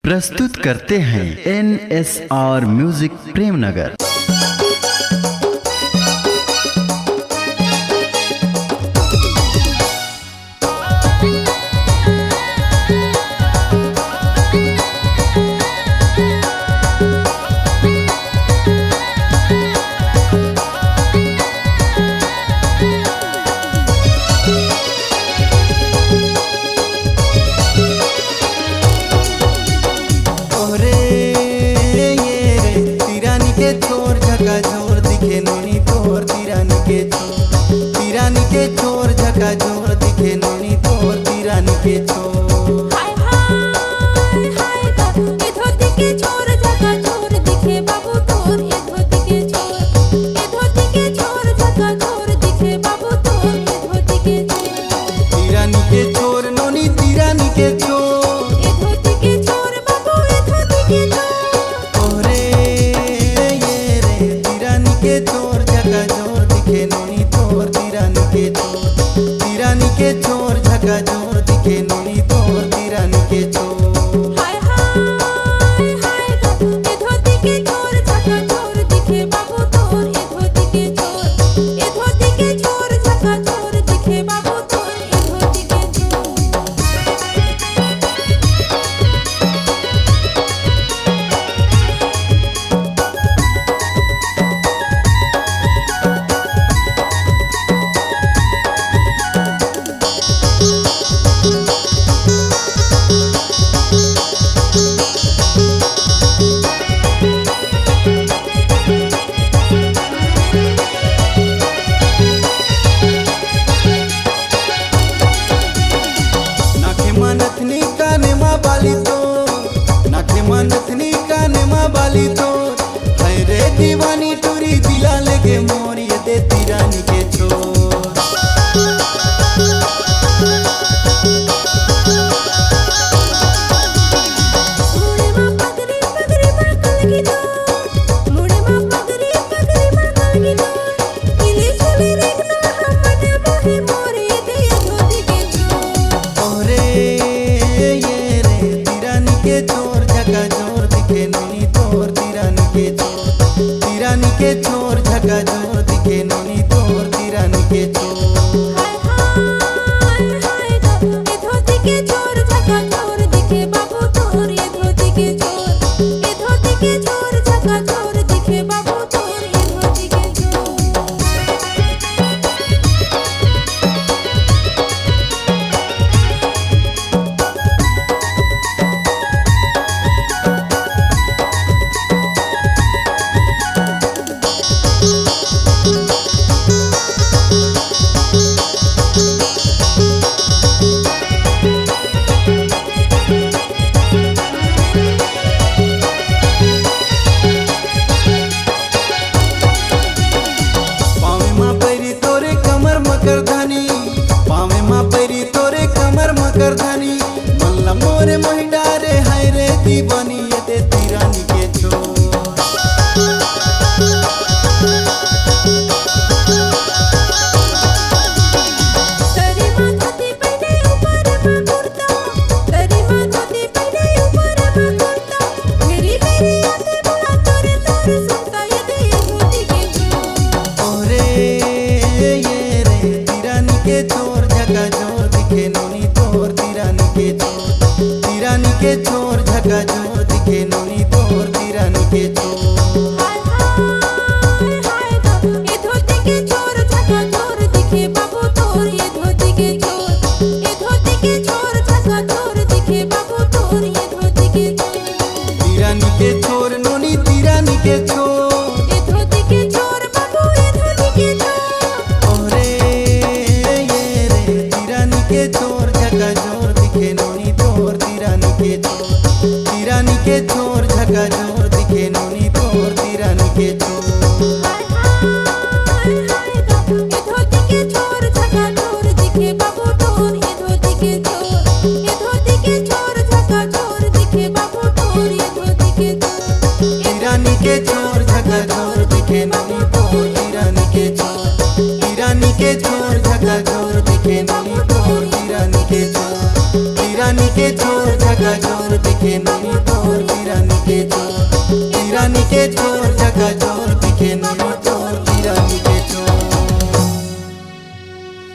प्रस्तुत करते हैं NSR म्यूजिक प्रेमनगर। छोर झका झोर दिखे नोनी तोर तिरानी के छोर झका झोर दिखे नोनी तोर तिरानी के छोर। हाय हाय हाय ये धोती के छोर झका झोर दिखे बाबू तोर ये धोती के छोर झका झोर दिखे बाबू तोर ये धोती के छोर। तिरानी के छोर नोनी तिरानी के छोर ये धोती के छोर बाबू ये धोती के छोर। के छोर झका झोर दिखे नोनी तोर तिरानी के छोर झका झोर दिखे नोनी तोर तिरानी के छोर। हाय हाय हाय ये धोती के छोर झका झोर दिखे बाबू तोर ये धोती के छोर झका झोर दिखे बाबू तोर ये धोती के छोर। मनथनी काने माँ बाली तो है रे दीवानी टूरी दिला लगे मोर ये दे तिरानी के छोर। मुड़े माँ पगरी पगरी माकल की दो मुड़े माँ पगरी पगरी माकल की दो किली चली रेखना हम मने मोहे मोर ये दे ये धोती के छोर। ओरे ये रे तिरानी के छोर झका झोर दिखे नोनी तोर तिरानी के छोर झका झोर दिखे नोनी तोर तिरानी के छोर। हाय हाय हाय ये धोती के छोर झका झोर दिखे बाबू तोर ये धोती के छोर झका झोर दिखे बाबू तोर ये धोती के छोर। पावे माँ पैरी तोरे कमर मकरधनी मल्ला मोरे महिडारे हाय रे दीवानी ये दे तिरानी के छोर। तेरी माँ धोती पहने ऊपर माँ कुर्ता तेरी माँ धोती पहने ऊपर माँ कुर्ता मेरी आते बुला तोरे तोरे सुनता ये दे ये धोती के छोर। ओरे ये रे तिरानी के छोर झका झोर दिखे नोनी तोर तिरानी के छोर झका झोर दिखे नोनी तोर तिरानी के छोर। हाय हाय हाय ये धोती के छोर झका झोर दिखे बाबू तोर ये धोती के छोर झका झोर दिखे बाबू तोर ये धोती के छोर। तिरानी के छोर नोनी तिरानी के छोर ये धोती के छोर बाबू ये धोती के छोर। ओरे ये रे तिरानी के छोर झका झोर दिखे नोनी तोर तिरानी के छोर झका झोर दिखे नोनी तोर तिरानी के छोर। हाय हाय हाय ये धोती के छोर झका झोर दिखे बाबू तोर ये धोती के छोर झका झोर दिखे बाबू तोर ये धोती के छोर। तिरानी के छोर झका झोर दिखे नोनी तोर तिरानी के छोर झका झोर दिखे नोनी तोर तिरानी के छोर। तिरानी के छोर झका छोर दिखे नहीं तोर तिरानी के छोर झका छोर